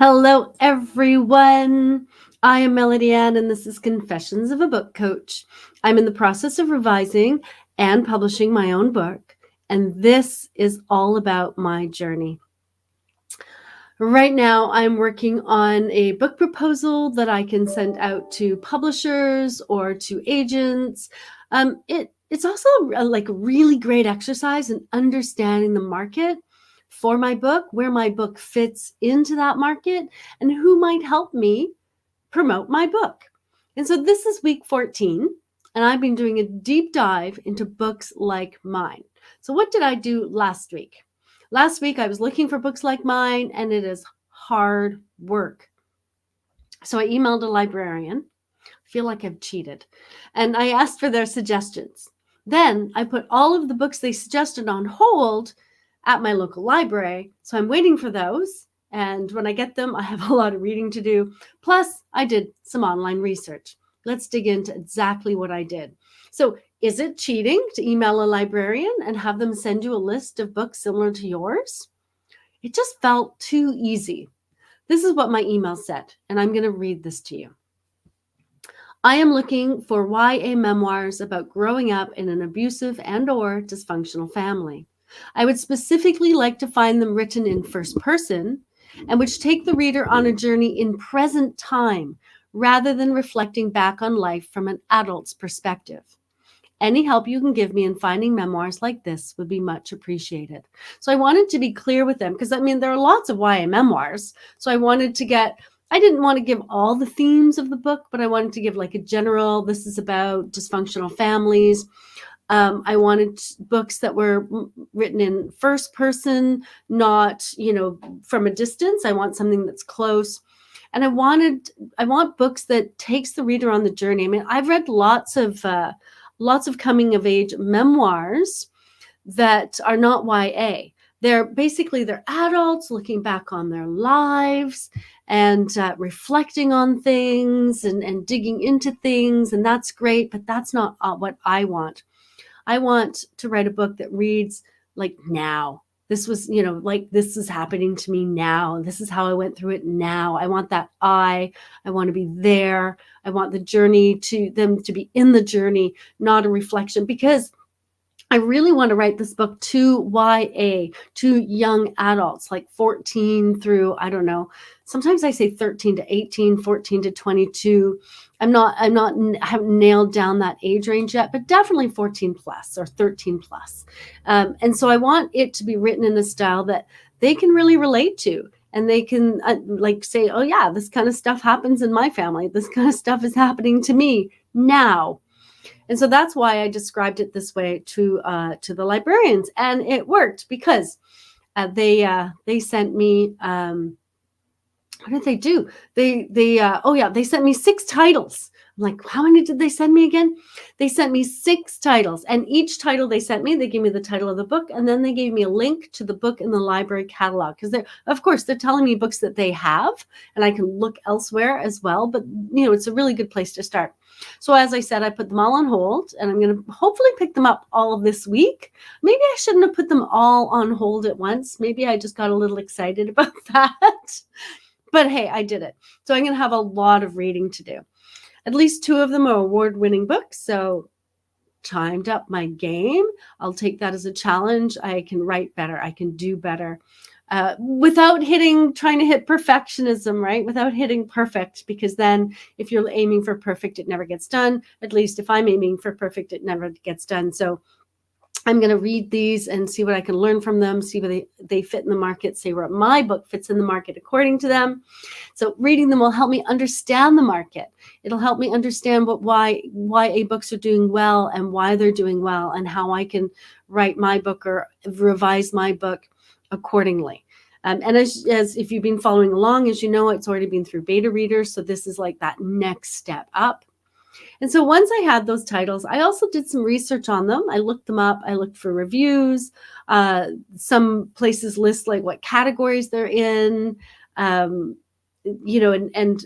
Hello, everyone. I am Melody Ann, and this is Confessions of a Book Coach. I'm in the process of revising and publishing my own book, and this is all about my journey. Right now, I'm working on a book proposal that I can send out to publishers or to agents. It's also like a really great exercise in understanding the market for my book, where my book fits into that market, and who might help me promote my book. And so this is week 14, and I've been doing a deep dive into books like mine. So what did I do last week? Last week, I was looking for books like mine, and it is hard work. So I emailed a librarian. I feel like I've cheated. And I asked for their suggestions. Then I put all of the books they suggested on hold at my local library. So I'm waiting for those. And when I get them, I have a lot of reading to do. Plus, I did some online research. Let's dig into exactly what I did. So is it cheating to email a librarian and have them send you a list of books similar to yours? It just felt too easy. This is what my email said, and I'm going to read this to you. I am looking for YA memoirs about growing up in an abusive and/or dysfunctional family. I would specifically like to find them written in first person and which take the reader on a journey in present time rather than reflecting back on life from an adult's perspective. Any help you can give me in finding memoirs like this would be much appreciated. So I wanted to be clear with them because, there are lots of YA memoirs. So I didn't want to give all the themes of the book, but I wanted to give like a general, this is about dysfunctional families. I wanted books that were written in first person, not, from a distance. I want something that's close. And I want books that takes the reader on the journey. I've read lots of coming of age memoirs that are not YA. They're adults looking back on their lives and reflecting on things and digging into things. And that's great, but that's not what I want. I want to write a book that reads like now. This was, this is happening to me now. This is how I went through it now. I want that I want to be there. I want the journey to them to be in the journey, not a reflection, because I really want to write this book to YA, to young adults, like 14 through, I don't know, sometimes I say 13 to 18, 14 to 22. I haven't nailed down that age range yet, but definitely 14 plus or 13 plus. And so I want it to be written in a style that they can really relate to. And they can say, oh yeah, this kind of stuff happens in my family. This kind of stuff is happening to me now. And so that's why I described it this way to the librarians, and it worked because they sent me. What did they do? They sent me 6 titles. I'm like, how many did they send me again? They sent me 6 titles, and each title they sent me, they gave me the title of the book, and then they gave me a link to the book in the library catalog, because they're telling me books that they have, and I can look elsewhere as well. But it's a really good place to start. So as I said, I put them all on hold, and I'm going to hopefully pick them up all of this week. Maybe I shouldn't have put them all on hold at once. Maybe I just got a little excited about that. But hey, I did it. So I'm going to have a lot of reading to do. At least 2 of them are award-winning books, so timed up my game. I'll take that as a challenge. I can write better. I can do better. Without trying to hit perfectionism, right? Without hitting perfect, because then if you're aiming for perfect, it never gets done. At least if I'm aiming for perfect, it never gets done. So I'm going to read these and see what I can learn from them, see where they fit in the market, see where my book fits in the market according to them. So reading them will help me understand the market. It'll help me understand why YA books are doing well and why they're doing well, and how I can write my book or revise my book accordingly. And as if you've been following along, as you know, it's already been through beta readers. So this is like that next step up. And so once I had those titles, I also did some research on them. I looked them up. I looked for reviews. Some places list like what categories they're in, and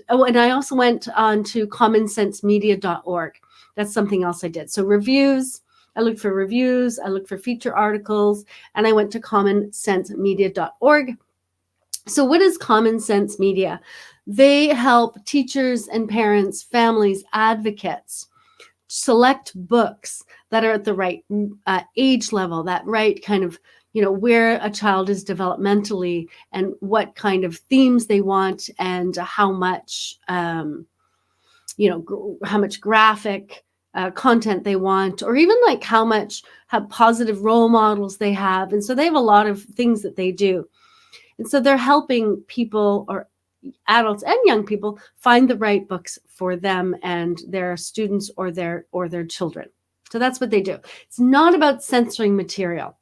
I also went on to commonsensemedia.org. That's something else I did. So reviews, I looked for reviews, I looked for feature articles, and I went to commonsensemedia.org. So what is Common Sense Media? They help teachers and parents, families, advocates select books that are at the right age level, that right kind of, where a child is developmentally and what kind of themes they want and how much, how much graphic content they want, or even like how positive role models they have. And so they have a lot of things that they do. And so they're helping people, or adults and young people, find the right books for them and their students or their children. So that's what they do. It's not about censoring material.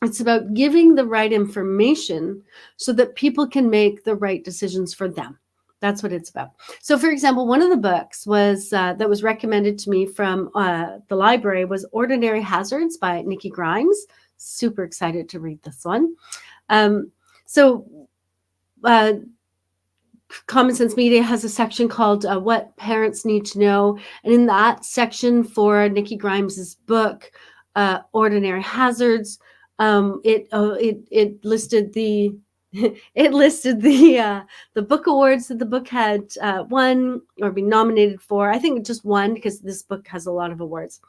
It's about giving the right information so that people can make the right decisions for them. That's what it's about. So, for example, one of the books was that was recommended to me from the library was Ordinary Hazards by Nikki Grimes. Super excited to read this one. Common Sense Media has a section called What Parents Need to Know. And in that section for Nikki Grimes's book, Ordinary Hazards, it listed the the book awards that the book had won or been nominated for. I think just one, because this book has a lot of awards.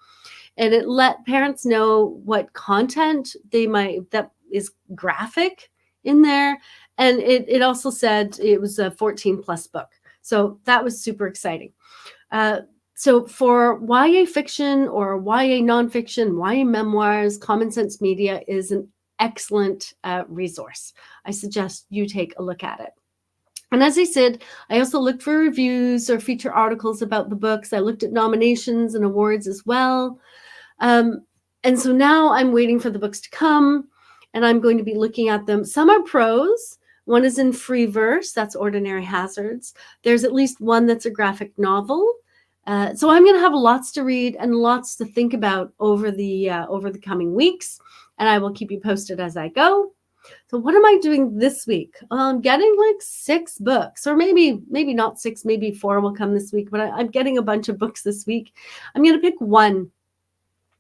And it let parents know what content that is graphic in there. And it also said it was a 14 plus book. So that was super exciting. So for YA fiction or YA nonfiction, YA memoirs, Common Sense Media is an excellent resource. I suggest you take a look at it. And as I said, I also looked for reviews or feature articles about the books. I looked at nominations and awards as well. And so now I'm waiting for the books to come, and I'm going to be looking at them. Some are prose. One is in free verse. That's Ordinary Hazards. There's at least one that's a graphic novel. So I'm going to have lots to read and lots to think about over the coming weeks, and I will keep you posted as I go. So what am I doing this week? I'm getting like 6 books, or maybe not 6, maybe 4 will come this week, but I'm getting a bunch of books this week. I'm going to pick one,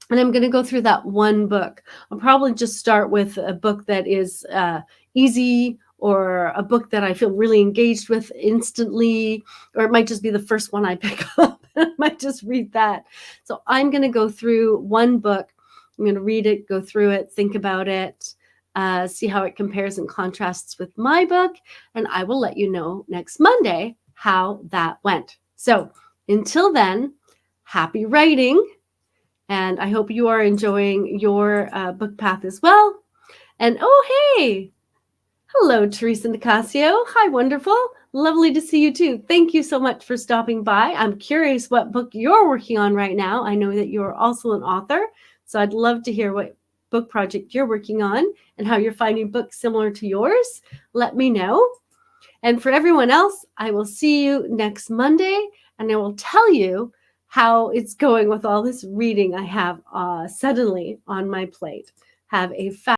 and I'm going to go through that one book. I'll probably just start with a book that is easy, or a book that I feel really engaged with instantly, or it might just be the first one I pick up. I might just read that. So I'm going to go through one book. I'm going to read it, go through it, think about it, see how it compares and contrasts with my book, and I will let you know next Monday how that went. So until then, happy writing, and I hope you are enjoying your book path as well. And oh, hey, hello, Teresa Nicasio. Hi, wonderful. Lovely to see you too. Thank you so much for stopping by. I'm curious what book you're working on right now. I know that you're also an author, so I'd love to hear what book project you're working on and how you're finding books similar to yours. Let me know. And for everyone else, I will see you next Monday, and I will tell you how it's going with all this reading I have suddenly on my plate. Have a fabulous